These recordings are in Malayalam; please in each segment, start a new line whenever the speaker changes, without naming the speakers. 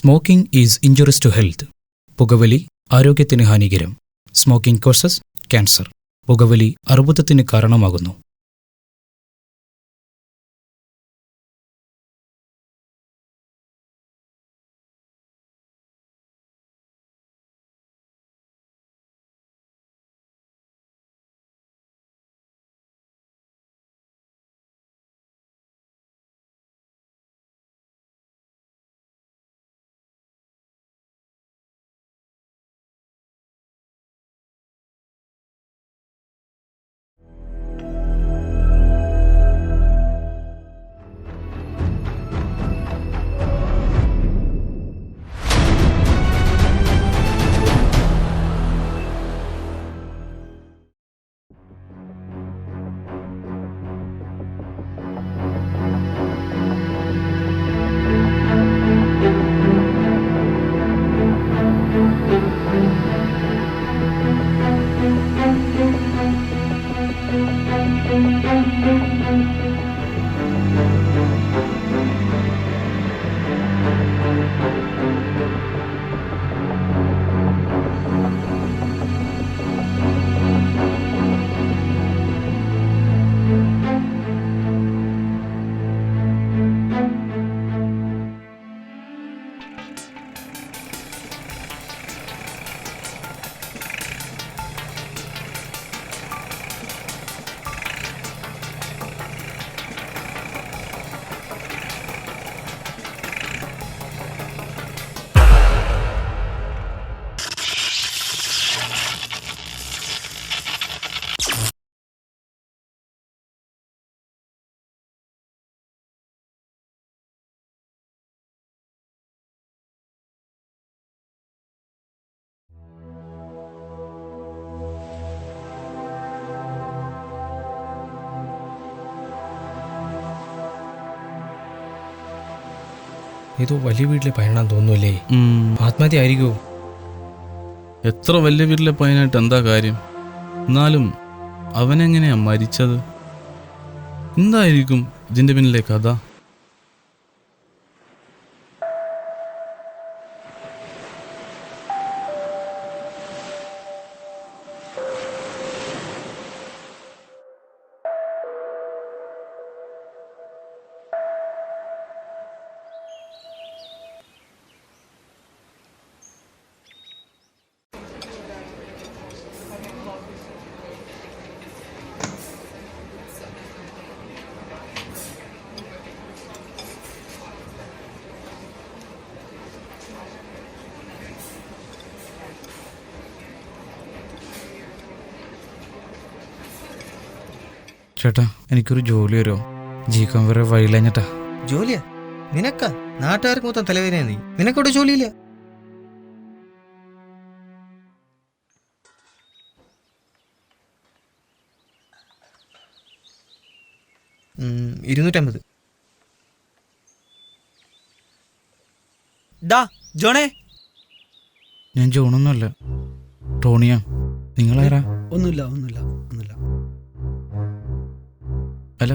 Smoking is injurious to health. പുകവലി ആരോഗ്യത്തിന് ഹാനികരം. Smoking causes cancer. പുകവലി അർബുദത്തിന് കാരണമാകുന്നു.
ഏതോ വലിയ വീട്ടിലെ പയനാൻ തോന്നുന്നല്ലേ? ആത്മഹത്യ ആയിരിക്കുമോ?
എത്ര വലിയ വീട്ടിലെ പയ്യനായിട്ട് എന്താ കാര്യം? എന്നാലും അവനെങ്ങനെയാ മരിച്ചത്? എന്തായിരിക്കും ഇതിന്റെ പിന്നിലെ കഥ?
ചേട്ടാ, എനിക്കൊരു ജോലി വരുമോ? ജീവിക്കാൻ വരെ വഴിയില്ലഞ്ഞേട്ടാ.
ജോലിയാ നിനക്കാ? നാട്ടുകാർക്ക് മൊത്തം തലവേദന. നീ നിനക്കോട്ട് ജോലിയില്ല? $250.
ജോണേ.
ഞാൻ ജോണൊന്നുമല്ല, ടോണിയാ. നിങ്ങളാരാ?
ഒന്നുമില്ല.
അല്ല,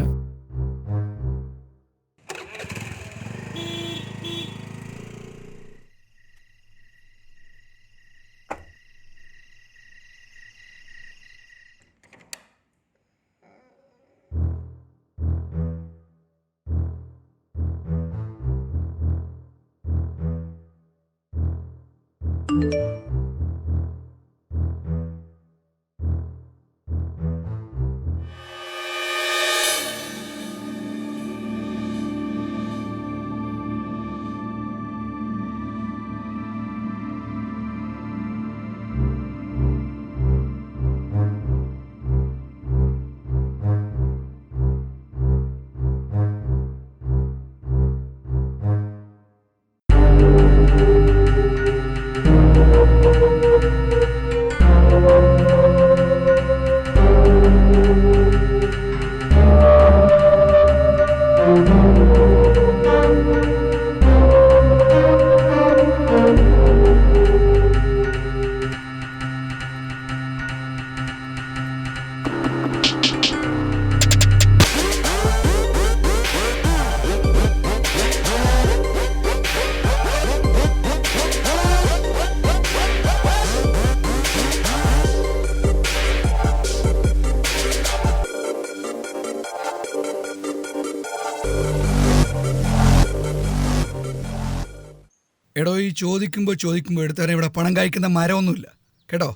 എടോ ഈ ചോദിക്കുമ്പോൾ എടുത്തറിയാൻ ഇവിടെ പണം കായ്ക്കുന്ന മരമൊന്നുമില്ല കേട്ടോ.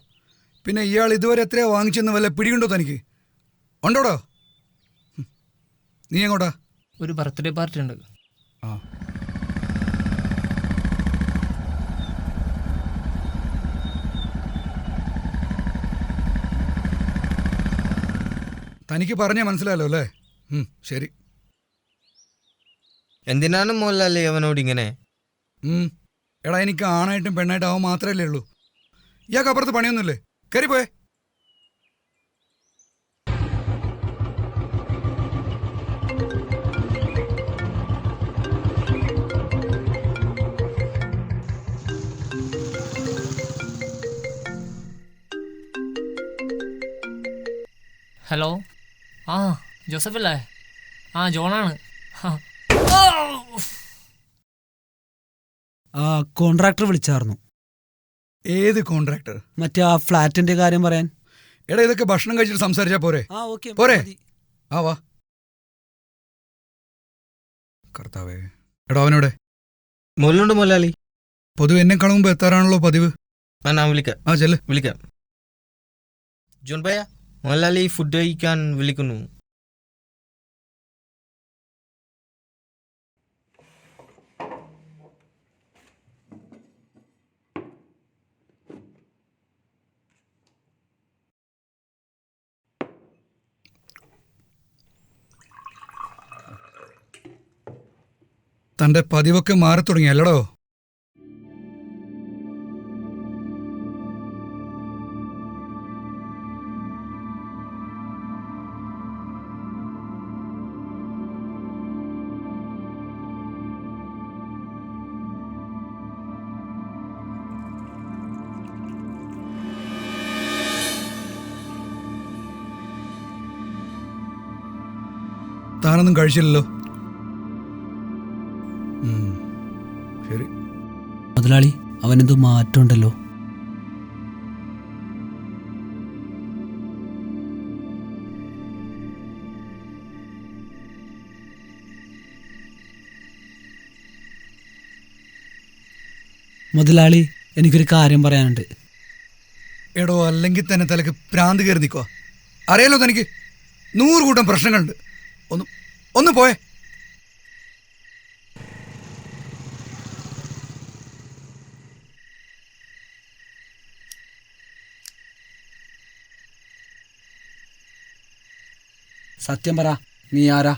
പിന്നെ ഇയാൾ ഇതുവരെ എത്രയോ വാങ്ങിച്ചെന്ന് വല്ല പിടിയുണ്ടോ തനിക്ക്? ഉണ്ടോടോ? നീ എങ്ങോട്ടാ?
ഒരു ബർത്ത്ഡേ പാർട്ടി ഉണ്ട്.
ആ തനിക്ക് പറഞ്ഞാൽ മനസ്സിലായല്ലോ അല്ലേ? ശരി.
എന്തിനാണ് മോഹൻലാലേ അവനോട് ഇങ്ങനെ?
എടാ എനിക്ക് ആണായിട്ടും പെണ്ണായിട്ടും അവൻ മാത്രമല്ലേ ഉള്ളൂ. ഇയാൾക്ക് അപ്പുറത്ത് പണിയൊന്നുമില്ലേ? കയറിപ്പോയേ.
ഹലോ, ആ ജോസഫ് അല്ലേ? ആ ജോണാണ്.
കോൺട്രാക്ടർ വിളിച്ചായിരുന്നു.
ഏത് കോൺട്രാക്ടർ?
മറ്റേ ആ ഫ്ലാറ്റിന്റെ കാര്യം പറയാൻ.
എടാ ഇതൊക്കെ ഭക്ഷണം കഴിച്ചിട്ട് സംസാരിച്ചാ പോരെ? പോരെ? ആ വാ. കർത്താവേ. എടാ അവനോടെ
മോഹൻലുണ്ട് മോഹൻലാലി.
പൊതുവെ എന്നെ കാണുമ്പോ എത്താറാണല്ലോ പതിവ്.
ഞാൻ വിളിക്കാം.
ആ ചെല്ല്.
വിളിക്കാം. ജോൺ ഭയ്യ, മോഹൻലാലി ഫുഡ് കഴിക്കാൻ വിളിക്കുന്നു.
തന്റെ പതിവൊക്കെ മാറി തുടങ്ങിയല്ലടോ. താനൊന്നും കഴിച്ചില്ലല്ലോ. ശരി.
മുതലാളി, അവനെന്തോ മാറ്റമുണ്ടല്ലോ. മുതലാളി, എനിക്കൊരു കാര്യം പറയാനുണ്ട്.
എടോ അല്ലെങ്കിൽ തന്നെ തലക്ക് ഭ്രാന്ത് കയറി നിൽക്കുക. അറിയാലോ തനിക്ക് 100 കൂട്ടം പ്രശ്നങ്ങളുണ്ട്. ഒന്ന് പോയേ.
സത്യം പറ, നീ ആരാ?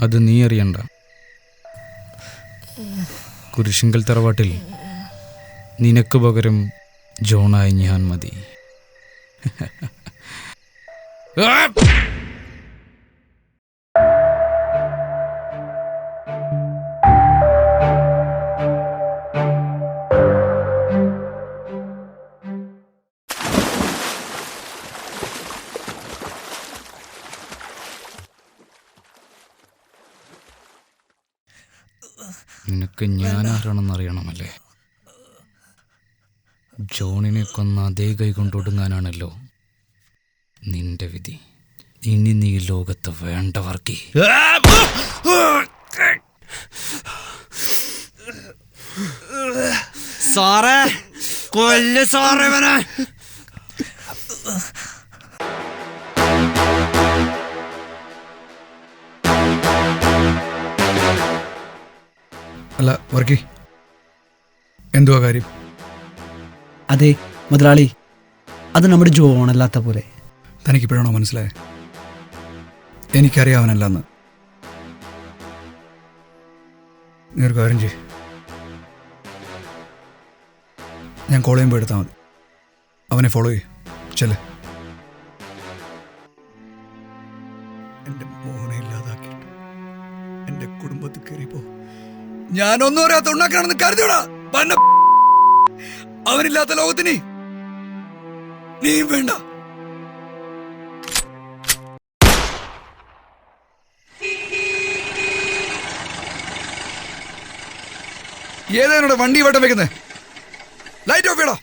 അത് നീ അറിയണ്ട. കുരിശിങ്കൽ തറവാട്ടിൽ നിനക്ക് പകരം ജോണായി ഞാൻ മതി. നിനക്ക് ഞാൻ ആരാണെന്നറിയണമല്ലേ? ജോണിനെ കൊന്ന അതേ കൈ കൊണ്ടൊടുങ്ങാനാണല്ലോ നിന്റെ വിധി. ഇനി നീ ലോകത്ത് വേണ്ടവർക്കി.
സാറേ, കൊല്ല സാറേ വരാ.
അല്ല വർക്കി, എന്തുവാ കാര്യം?
അതെ മുതലാളി, അത് നമ്മുടെ ജോണല്ലാത്ത പോലെ.
തനിക്കിപ്പോഴാണോ മനസ്സിലായേ? എനിക്കറിയാം അവനല്ലെന്ന്. നീ ഒരു കാര്യം ചെയ്യ്, ഞാൻ കോൾ ചെയ്യുമ്പോൾ എടുത്താൽ മതി. അവനെ ഫോളോ ചെയ്യ്, ചെല്ല്. എൻ്റെ മോനെ ഇല്ലാതാക്കിയിട്ട് എൻ്റെ കുടുംബത്തിൽ കയറിയപ്പോ ഞാനൊന്നും അറിയാത്ത ഉണ്ടാക്കണമെന്ന് കരുതിയോടാ. അവനില്ലാത്ത ലോകത്തിന് നീയും വേണ്ട. ഏതാനോടെ വണ്ടി വട്ടം വെക്കുന്നേ? ലൈറ്റ് ഓഫ് ചെയ്യടാ.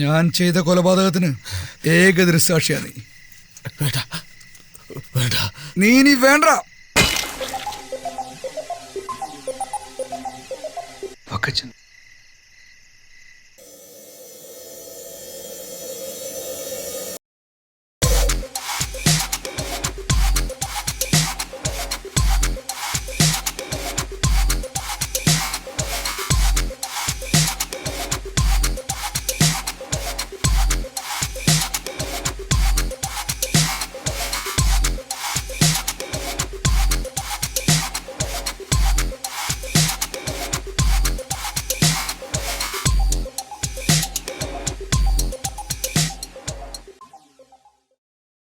ഞാൻ ചെയ്ത കൊലപാതകത്തിന് ഏക ദൃക്സാക്ഷിയാ നീ. നീ ഇനി വേണ്ട. വക്കച്ചൻ